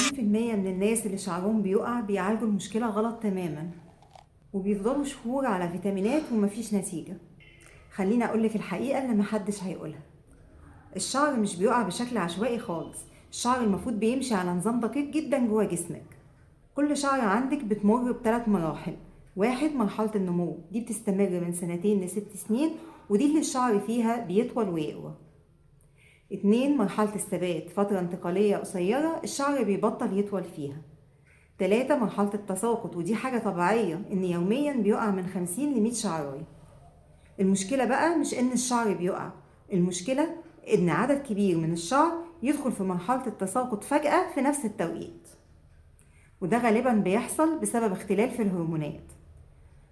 90% من الناس اللي شعرهم بيقع بيعالجوا المشكلة غلط تماما، وبيفضلوا شهور على فيتامينات ومفيش نتيجة. خليني أقولك الحقيقة اللي محدش هيقولها. الشعر مش بيقع بشكل عشوائي خالص. الشعر المفروض بيمشي على نظام دقيق جدا جوه جسمك. كل شعر عندك بتمر ب3 مراحل. 1، مرحلة النمو، دي بتستمر من 2 ل6 سنين، ودي اللي الشعر فيها بيطول ويقوى. 2، مرحلة الثبات، فترة انتقالية قصيرة الشعر بيبطل يطول فيها. 3، مرحلة التساقط، ودي حاجة طبيعية إن يوميا بيقع من 50 ل 100 شعراية. المشكلة بقى مش إن الشعر بيقع، المشكلة إن عدد كبير من الشعر يدخل في مرحلة التساقط فجأة في نفس التوقيت، وده غالبا بيحصل بسبب اختلال في الهرمونات.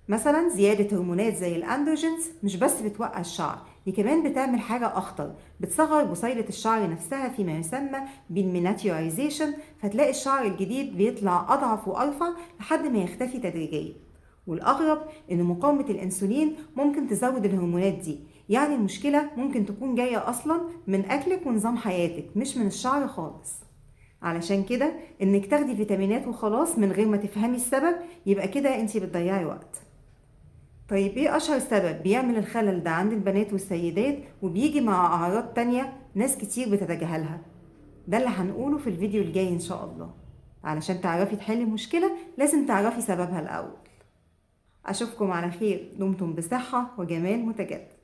مثلا زيادة هرمونات زي الأندروجينز مش بس بتوقع الشعر، دي كمان بتعمل حاجة أخطر، بتصغر بصيلة الشعر نفسها فيما يسمى بالميناتيورايزيشن، فتلاقي الشعر الجديد بيطلع أضعف وأرفع لحد ما يختفي تدريجيا. والأغرب إن مقاومة الأنسولين ممكن تزود الهرمونات دي، يعني المشكلة ممكن تكون جاية أصلا من أكلك ونظام حياتك، مش من الشعر خالص. علشان كده إنك تاخدي فيتامينات وخلاص من غير ما تفهمي السبب، يبقى كده انتي بتضيعي وقت. طيب ايه اشهر سبب بيعمل الخلل ده عند البنات والسيدات وبيجي مع اعراض تانية ناس كتير بتتجاهلها؟ ده اللي هنقوله في الفيديو الجاي ان شاء الله. علشان تعرفي تحلي المشكلة لازم تعرفي سببها الاول. اشوفكم على خير، دمتم بصحة وجمال متجدد.